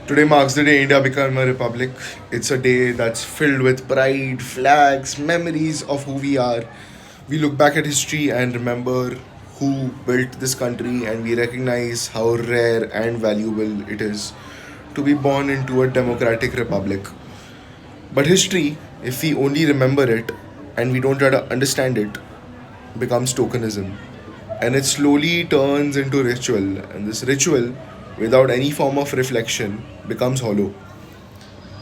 Today marks the day India became a republic. It's a day that's filled with pride, flags, memories of who we are. We look back at history and remember who built this country, and we recognize how rare and valuable it is to be born into a democratic republic. But history, if we only remember it and we don't try to understand it, becomes tokenism. And it slowly turns into ritual. And this ritual, without any form of reflection, becomes hollow.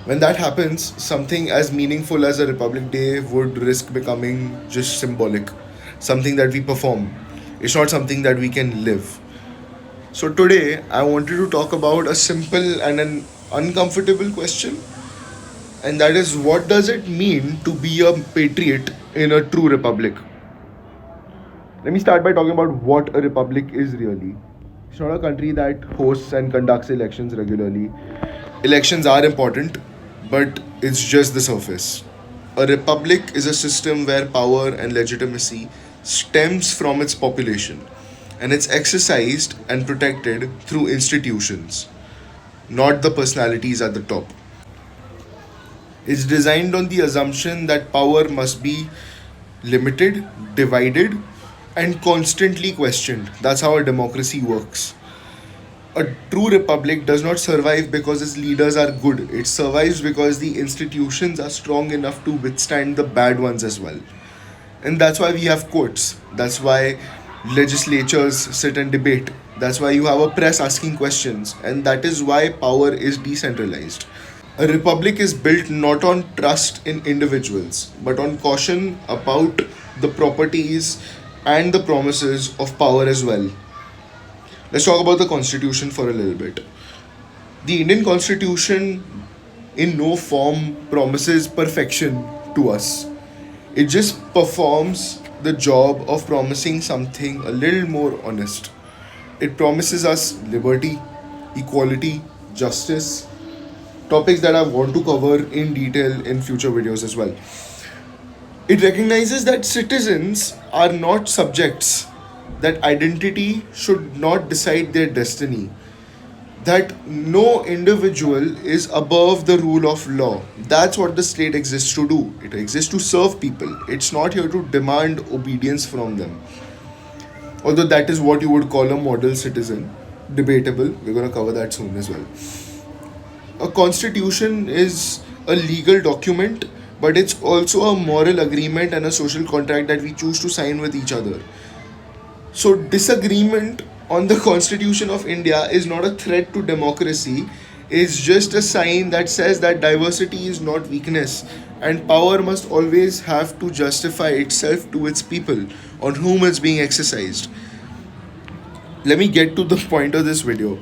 When that happens, something as meaningful as a Republic Day would risk becoming just symbolic, something that we perform. It's not something that we can live. So, today I wanted to talk about a simple and an uncomfortable question, and that is, what does it mean to be a patriot in a true republic? Let me start by talking about what a republic is really. It's not a country that hosts and conducts elections regularly. Elections are important, but it's just the surface. A republic is a system where power and legitimacy stems from its population, and it's exercised and protected through institutions, not the personalities at the top. It's designed on the assumption that power must be limited, divided, and constantly questioned. That's how a democracy works. A true republic does not survive because its leaders are good. It survives because the institutions are strong enough to withstand the bad ones as well. And that's why we have courts. That's why legislatures sit and debate. That's why you have a press asking questions. And that is why power is decentralized. A republic is built not on trust in individuals, but on caution about the properties and the promises of power as well. Let's talk about the constitution for a little bit. The Indian constitution in no form promises perfection to us. It just performs the job of promising something a little more honest. It promises us liberty, equality, justice, topics that I want to cover in detail in future videos as well. It recognizes that citizens are not subjects, that identity should not decide their destiny, that no individual is above the rule of law. That's what the state exists to do. It exists to serve people. It's not here to demand obedience from them. Although that is what you would call a model citizen. Debatable. We're going to cover that soon as well. A constitution is a legal document, but it's also a moral agreement and a social contract that we choose to sign with each other. So, disagreement on the Constitution of India is not a threat to democracy, it's just a sign that says that diversity is not weakness and power must always have to justify itself to its people on whom it's being exercised. Let me get to the point of this video.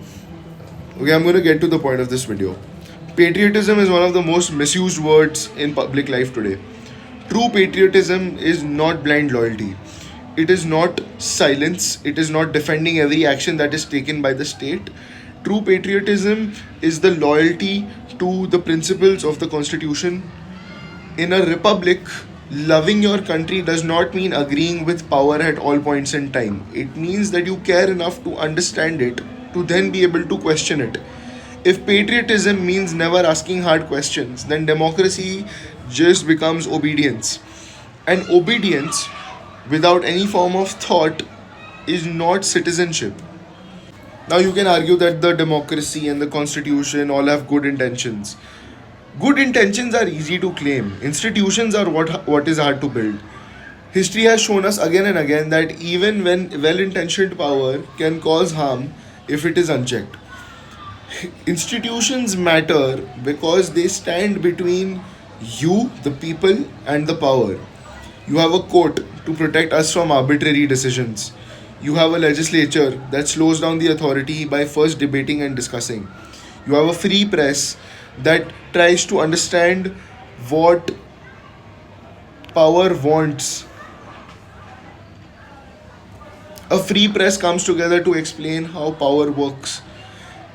Okay, I'm going to get to the point of this video. Patriotism is one of the most misused words in public life today. True patriotism is not blind loyalty. It is not silence. It is not defending every action that is taken by the state. True patriotism is the loyalty to the principles of the constitution. In a republic, loving your country does not mean agreeing with power at all points in time. It means that you care enough to understand it to then be able to question it. If patriotism means never asking hard questions, then democracy just becomes obedience. And obedience without any form of thought is not citizenship. Now, you can argue that the democracy and the constitution all have good intentions. Good intentions are easy to claim, institutions are what is hard to build. History has shown us again and again that even when well intentioned power can cause harm if it is unchecked. Institutions matter because they stand between you, the people, and the power. You have a court to protect us from arbitrary decisions. You have a legislature that slows down the authority by first debating and discussing. You have a free press that tries to understand what power wants. A free press comes together to explain how power works.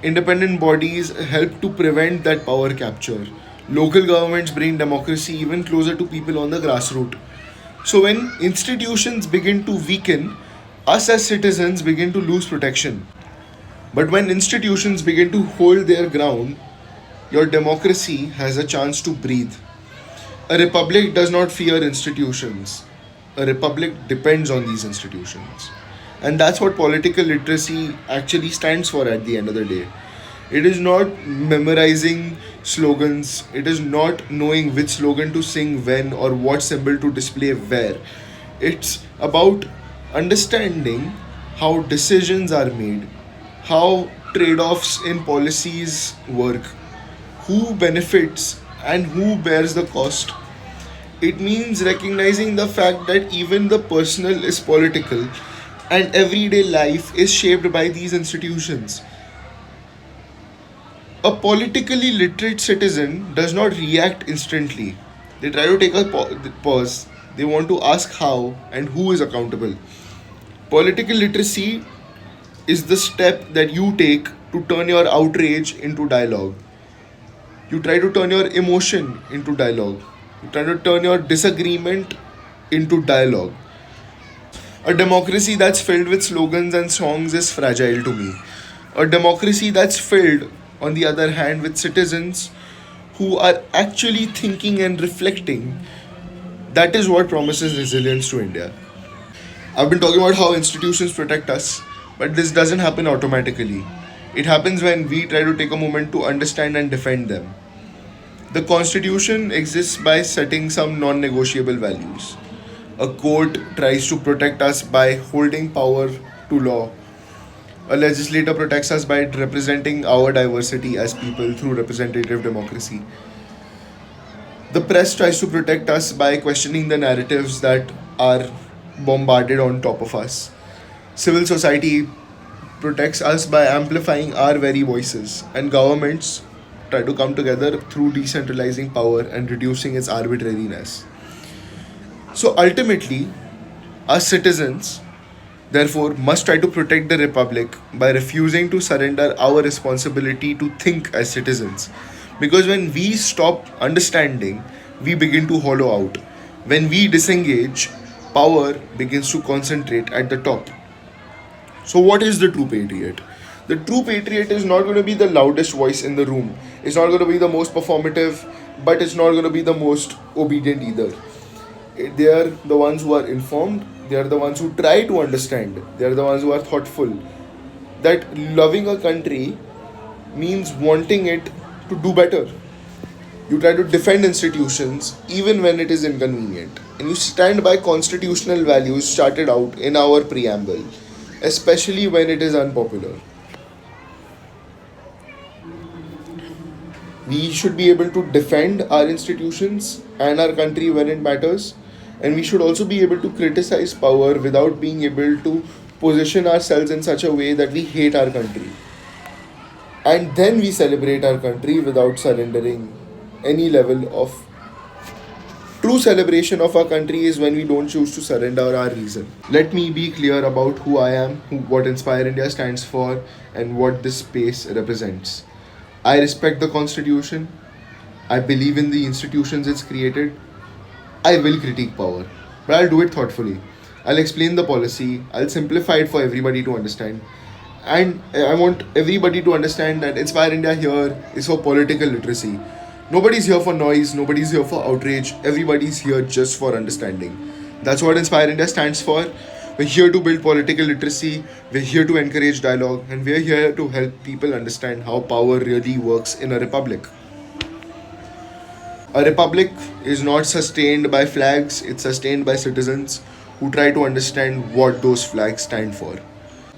Independent bodies help to prevent that power capture. Local governments bring democracy even closer to people on the grassroots. So, when institutions begin to weaken, us as citizens begin to lose protection. But when institutions begin to hold their ground, your democracy has a chance to breathe. A republic does not fear institutions. A republic depends on these institutions. And that's what political literacy actually stands for at the end of the day. It is not memorizing slogans, it is not knowing which slogan to sing when or what symbol to display where. It's about understanding how decisions are made, how trade offs in policies work, who benefits and who bears the cost. It means recognizing the fact that even the personal is political and everyday life is shaped by these institutions. A politically literate citizen does not react instantly. They try to take a pause. They want to ask how and who is accountable. Political literacy is the step that you take to turn your outrage into dialogue. You try to turn your emotion into dialogue. You try to turn your disagreement into dialogue. A democracy that's filled with slogans and songs is fragile to me. A democracy that's filled, on the other hand, with citizens who are actually thinking and reflecting, that is what promises resilience to India. I've been talking about how institutions protect us, but this doesn't happen automatically. It happens when we try to take a moment to understand and defend them. The Constitution exists by setting some non negotiable values. A court tries to protect us by holding power to law. A legislator protects us by representing our diversity as people through representative democracy. The press tries to protect us by questioning the narratives that are bombarded on top of us. Civil society protects us by amplifying our very voices, and governments try to come together through decentralizing power and reducing its arbitrariness. So ultimately, us citizens, therefore, must try to protect the Republic by refusing to surrender our responsibility to think as citizens. Because when we stop understanding, we begin to hollow out. When we disengage, power begins to concentrate at the top. So, what is the true patriot? The true patriot is not going to be the loudest voice in the room. It's not going to be the most performative, but it's not going to be the most obedient either. They are the ones who are informed, they are the ones who try to understand, they are the ones who are thoughtful. That loving a country means wanting it to do better. You try to defend institutions even when it is inconvenient. And you stand by constitutional values started out in our preamble, especially when it is unpopular. We should be able to defend our institutions and our country when it matters. And we should also be able to criticize power without being able to position ourselves in such a way that we hate our country. And then we celebrate our country without surrendering any level of true celebration of our country is when we don't choose to surrender our reason. Let me be clear about who I am, what Inspire India stands for, and what this space represents. I respect the Constitution. I believe in the institutions it's created. I will critique power, but I'll do it thoughtfully. I'll explain the policy, I'll simplify it for everybody to understand. And I want everybody to understand that Inspire India here is for political literacy. Nobody's here for noise, nobody's here for outrage, everybody's here just for understanding. That's what Inspire India stands for. We're here to build political literacy, we're here to encourage dialogue, and we're here to help people understand how power really works in a republic. A republic is not sustained by flags, it's sustained by citizens who try to understand what those flags stand for.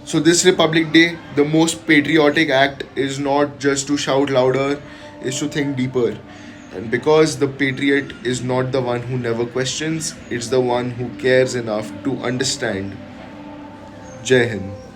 So, this Republic Day, the most patriotic act is not just to shout louder, is to think deeper. And because the patriot is not the one who never questions, it's the one who cares enough to understand. Jai Hind.